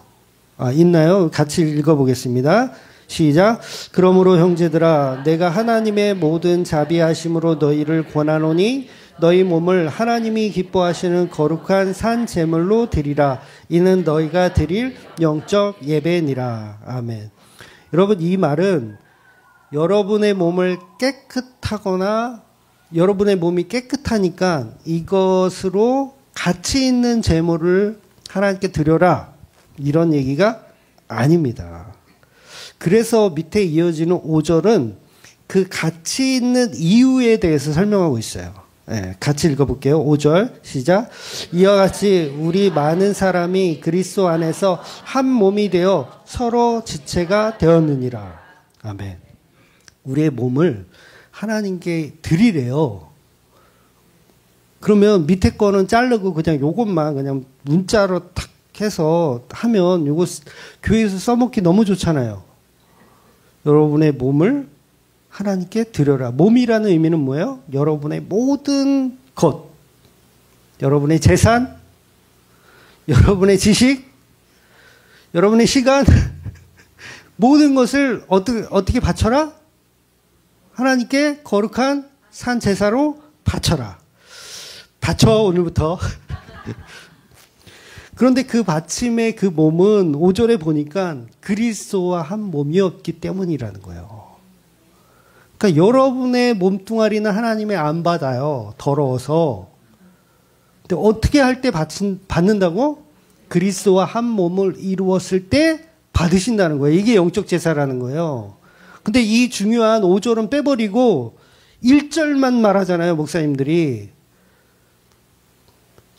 있나요? 같이 읽어보겠습니다. 시작. 그러므로 형제들아, 내가 하나님의 모든 자비하심으로 너희를 권하노니 너희 몸을 하나님이 기뻐하시는 거룩한 산 제물로 드리라. 이는 너희가 드릴 영적 예배니라. 아멘. 여러분, 이 말은 여러분의 몸을 깨끗하거나 여러분의 몸이 깨끗하니까 이것으로 가치 있는 제물을 하나님께 드려라. 이런 얘기가 아닙니다. 그래서 밑에 이어지는 5절은 그 가치 있는 이유에 대해서 설명하고 있어요. 네, 같이 읽어볼게요. 5절 시작. 이와 같이 우리 많은 사람이 그리스도 안에서 한 몸이 되어 서로 지체가 되었느니라. 아멘. 우리의 몸을 하나님께 드리래요. 그러면 밑에 거는 자르고 그냥 요것만 그냥 문자로 탁 해서 하면 요거 교회에서 써먹기 너무 좋잖아요. 여러분의 몸을 하나님께 드려라. 몸이라는 의미는 뭐예요? 여러분의 모든 것, 여러분의 재산, 여러분의 지식, 여러분의 시간, 모든 것을 어떻게 바쳐라? 하나님께 거룩한 산 제사로 바쳐라. 바쳐, 오늘부터. 그런데 그 바침의 그 몸은 5절에 보니까 그리스도와 한 몸이었기 때문이라는 거예요. 그러니까 여러분의 몸뚱아리는 하나님의 안 받아요. 더러워서. 근데 어떻게 할 때 받는다고? 그리스도와 한 몸을 이루었을 때 받으신다는 거예요. 이게 영적 제사라는 거예요. 근데 이 중요한 5절은 빼버리고 1절만 말하잖아요, 목사님들이.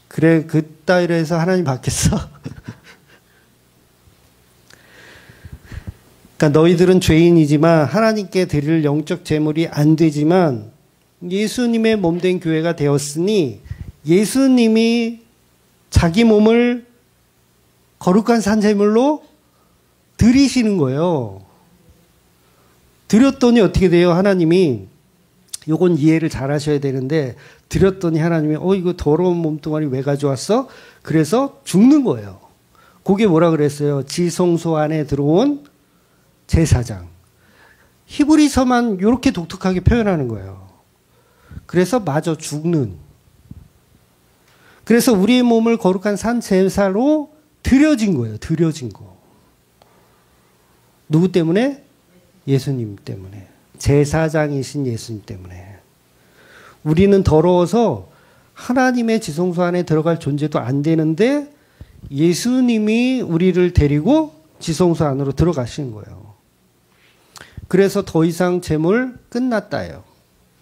그래, 그따위로 해서 하나님 받겠어? 그러니까 너희들은 죄인이지만 하나님께 드릴 영적 제물이 안 되지만 예수님의 몸된 교회가 되었으니 예수님이 자기 몸을 거룩한 산제물로 드리시는 거예요. 드렸더니 어떻게 돼요? 하나님이 요건 이해를 잘 하셔야 되는데 드렸더니 하나님이 이거 더러운 몸뚱아리 왜 가져왔어? 그래서 죽는 거예요. 그게 뭐라 그랬어요? 지성소 안에 들어온 제사장. 히브리서만 이렇게 독특하게 표현하는 거예요. 그래서 마저 죽는. 그래서 우리의 몸을 거룩한 산 제사로 드려진 거예요. 드려진 거. 누구 때문에? 예수님 때문에. 제사장이신 예수님 때문에. 우리는 더러워서 하나님의 지성소 안에 들어갈 존재도 안 되는데 예수님이 우리를 데리고 지성소 안으로 들어가신 거예요. 그래서 더 이상 재물 끝났다예요.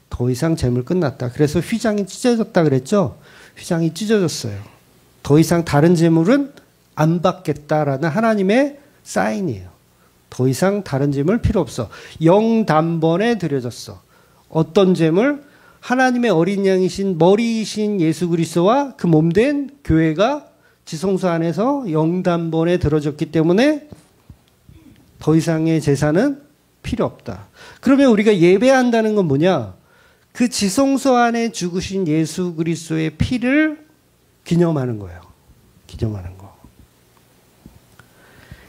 더 이상 재물 끝났다. 그래서 휘장이 찢어졌다 그랬죠? 휘장이 찢어졌어요. 더 이상 다른 재물은 안 받겠다라는 하나님의 사인이에요. 더 이상 다른 재물 필요 없어. 영단번에 드려졌어. 어떤 재물? 하나님의 어린 양이신 머리이신 예수 그리스도와 그 몸된 교회가 지성소 안에서 영단번에 들어졌기 때문에 더 이상의 제사는 필요 없다. 그러면 우리가 예배한다는 건 뭐냐? 그 지성소 안에 죽으신 예수 그리스도의 피를 기념하는 거예요. 기념하는 거.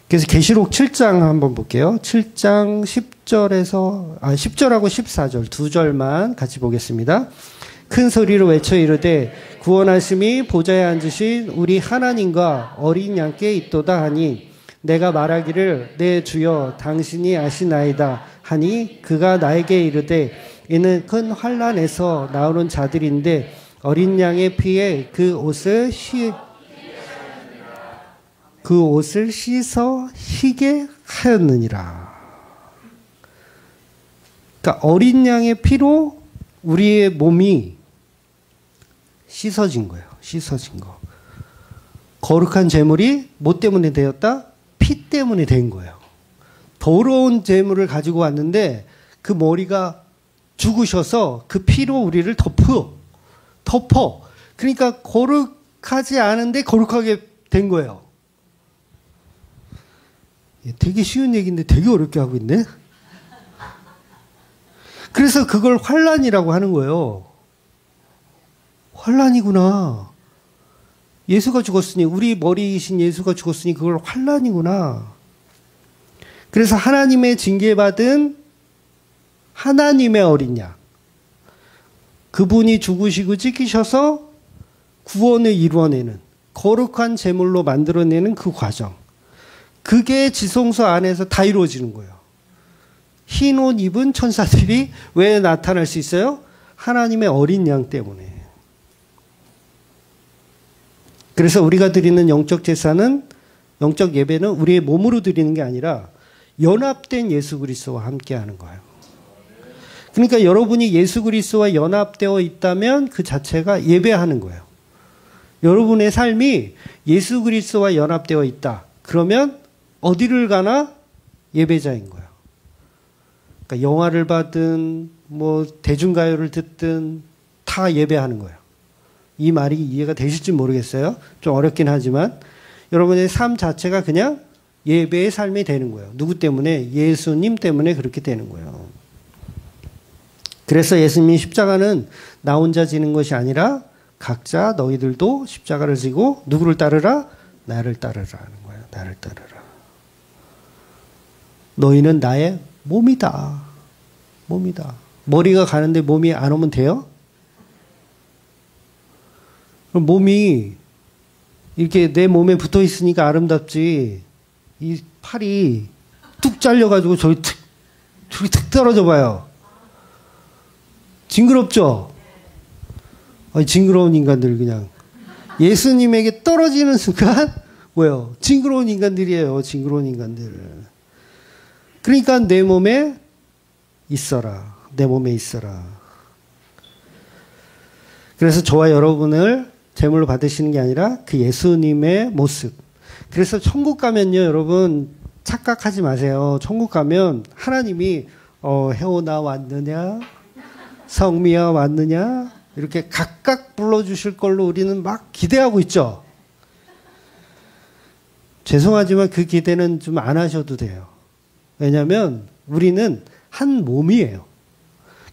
그래서 계시록 7장 한번 볼게요. 7장 10절하고 14절 두 절만 같이 보겠습니다. 큰 소리로 외쳐 이르되 구원하심이 보좌에 앉으신 우리 하나님과 어린 양께 있도다 하니 내가 말하기를 내 주여 당신이 아시나이다 하니 그가 나에게 이르되 이는 큰 환난에서 나오는 자들인데 어린 양의 피에 그 옷을 씻어 희게 하였느니라. 그러니까 어린 양의 피로 우리의 몸이 씻어진 거예요. 씻어진 거. 거룩한 제물이 뭐 때문에 되었다? 피 때문에 된 거예요. 더러운 제물을 가지고 왔는데 그 머리가 죽으셔서 그 피로 우리를 덮어. 그러니까 거룩하지 않은데 거룩하게 된 거예요. 되게 쉬운 얘기인데 되게 어렵게 하고 있네. 그래서 그걸 환난이라고 하는 거예요. 환난이구나. 예수가 죽었으니 우리 머리이신 예수가 죽었으니 그걸 환난이구나. 그래서 하나님의 징계받은 하나님의 어린 양. 그분이 죽으시고 찢기셔서 구원을 이루어내는 거룩한 제물로 만들어내는 그 과정. 그게 지성소 안에서 다 이루어지는 거예요. 흰 옷 입은 천사들이 왜 나타날 수 있어요? 하나님의 어린 양 때문에. 그래서 우리가 드리는 영적 제사는, 영적 예배는 우리의 몸으로 드리는 게 아니라 연합된 예수 그리스도와 함께 하는 거예요. 그러니까 여러분이 예수 그리스도와 연합되어 있다면 그 자체가 예배하는 거예요. 여러분의 삶이 예수 그리스도와 연합되어 있다. 그러면 어디를 가나 예배자인 거예요. 그러니까 영화를 받든 뭐 대중가요를 듣든 다 예배하는 거예요. 이 말이 이해가 되실지 모르겠어요. 좀 어렵긴 하지만 여러분의 삶 자체가 그냥 예배의 삶이 되는 거예요. 누구 때문에? 예수님 때문에 그렇게 되는 거예요. 그래서 예수님이 십자가는 나 혼자 지는 것이 아니라 각자 너희들도 십자가를 지고 누구를 따르라? 나를 따르라 하는 거예요. 나를 따르라. 너희는 나의 몸이다. 몸이다. 머리가 가는데 몸이 안 오면 돼요? 그럼 몸이 이렇게 내 몸에 붙어 있으니까 아름답지. 이 팔이 뚝 잘려가지고 저기 툭 떨어져 봐요. 징그럽죠? 아니, 징그러운 인간들 그냥. 예수님에게 떨어지는 순간 뭐예요? 징그러운 인간들이에요. 징그러운 인간들. 그러니까 내 몸에 있어라. 내 몸에 있어라. 그래서 저와 여러분을 제물로 받으시는 게 아니라 그 예수님의 모습. 그래서 천국 가면요, 여러분 착각하지 마세요. 천국 가면 하나님이 혜원아 왔느냐? 성미야 왔느냐? 이렇게 각각 불러주실 걸로 우리는 막 기대하고 있죠. 죄송하지만 그 기대는 좀 안 하셔도 돼요. 왜냐하면 우리는 한 몸이에요.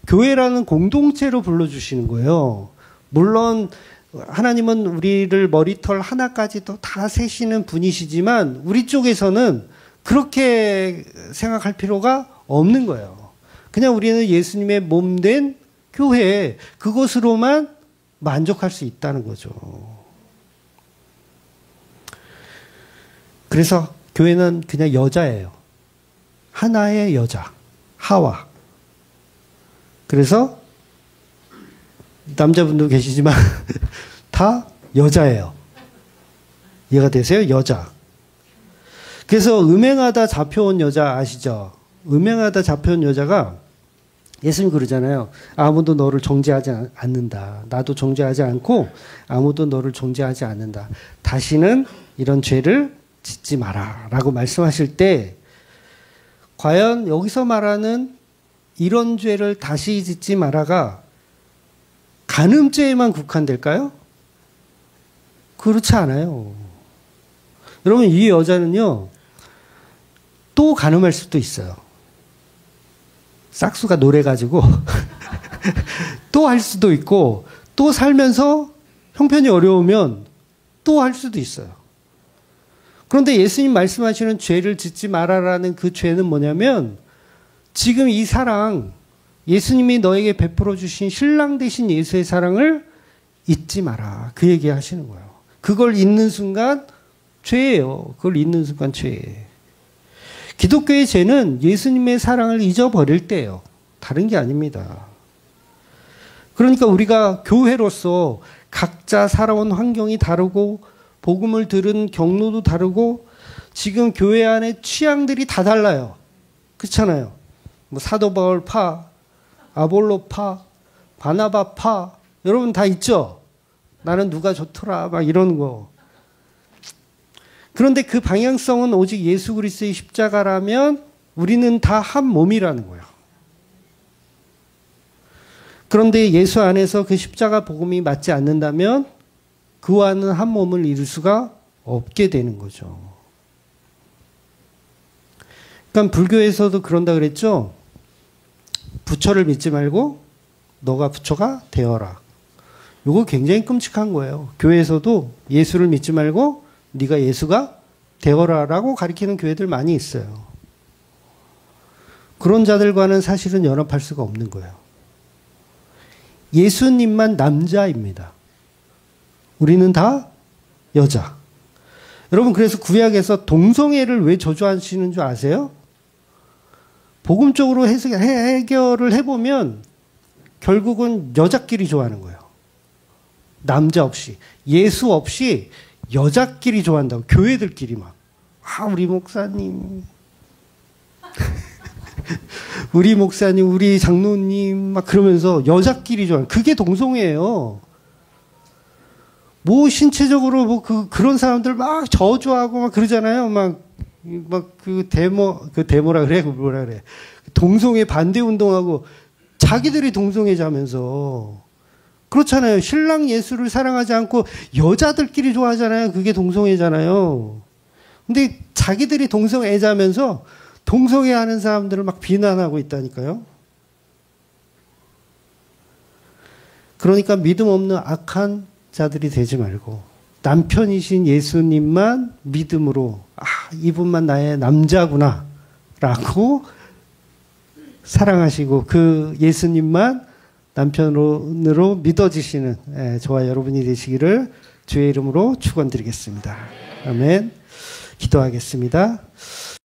교회라는 공동체로 불러주시는 거예요. 물론 하나님은 우리를 머리털 하나까지도 다 세시는 분이시지만 우리 쪽에서는 그렇게 생각할 필요가 없는 거예요. 그냥 우리는 예수님의 몸된 교회, 그것으로만 만족할 수 있다는 거죠. 그래서 교회는 그냥 여자예요. 하나의 여자, 하와. 그래서 남자분도 계시지만 다 여자예요. 이해가 되세요? 여자. 그래서 음행하다 잡혀온 여자 아시죠? 음행하다 잡혀온 여자가 예수님 그러잖아요. 아무도 너를 정죄하지 않는다. 나도 정죄하지 않고 아무도 너를 정죄하지 않는다. 다시는 이런 죄를 짓지 마라 라고 말씀하실 때 과연 여기서 말하는 이런 죄를 다시 짓지 마라가 간음죄에만 국한될까요? 그렇지 않아요. 여러분, 이 여자는요, 또 간음할 수도 있어요. 싹수가 노래가지고 또 할 수도 있고, 또 살면서 형편이 어려우면 또 할 수도 있어요. 그런데 예수님 말씀하시는 죄를 짓지 마라라는 그 죄는 뭐냐면, 지금 이 사랑, 예수님이 너에게 베풀어 주신 신랑 되신 예수의 사랑을 잊지 마라. 그 얘기 하시는 거예요. 그걸 잊는 순간 죄예요. 그걸 잊는 순간 죄예요. 기독교의 죄는 예수님의 사랑을 잊어버릴 때예요. 다른 게 아닙니다. 그러니까 우리가 교회로서 각자 살아온 환경이 다르고 복음을 들은 경로도 다르고 지금 교회 안에 취향들이 다 달라요. 그렇잖아요. 뭐 사도 바울 파, 아볼로 파, 바나바 파, 여러분 다 있죠? 나는 누가 좋더라 막 이런 거. 그런데 그 방향성은 오직 예수 그리스도의 십자가라면 우리는 다 한 몸이라는 거예요. 그런데 예수 안에서 그 십자가 복음이 맞지 않는다면 그와는 한 몸을 이룰 수가 없게 되는 거죠. 그러니까 불교에서도 그런다 그랬죠. 부처를 믿지 말고 너가 부처가 되어라. 이거 굉장히 끔찍한 거예요. 교회에서도 예수를 믿지 말고 네가 예수가 되어라라고 가리키는 교회들 많이 있어요. 그런 자들과는 사실은 연합할 수가 없는 거예요. 예수님만 남자입니다. 우리는 다 여자. 여러분, 그래서 구약에서 동성애를 왜 저주하시는 줄 아세요? 복음적으로 해결을 해보면 결국은 여자끼리 좋아하는 거예요. 남자 없이. 예수 없이 여자끼리 좋아한다고. 교회들끼리 막. 아, 우리 목사님. 우리 목사님, 우리 장로님 막 그러면서 여자끼리 좋아하는. 그게 동성애예요. 뭐 신체적으로 뭐 그런 사람들 막 저주하고 막 그러잖아요. 막 그 데모라 그래? 뭐라 그래? 동성애 반대 운동하고 자기들이 동성애자면서 그렇잖아요. 신랑 예수를 사랑하지 않고 여자들끼리 좋아하잖아요. 그게 동성애잖아요. 근데 자기들이 동성애자면서 동성애 하는 사람들을 막 비난하고 있다니까요. 그러니까 믿음 없는 악한 자들이 되지 말고 남편이신 예수님만 믿음으로 이분만 나의 남자구나 라고 사랑하시고 그 예수님만 남편으로 믿어지시는 저와 여러분이 되시기를 주의 이름으로 축원드리겠습니다. 아멘. 기도하겠습니다.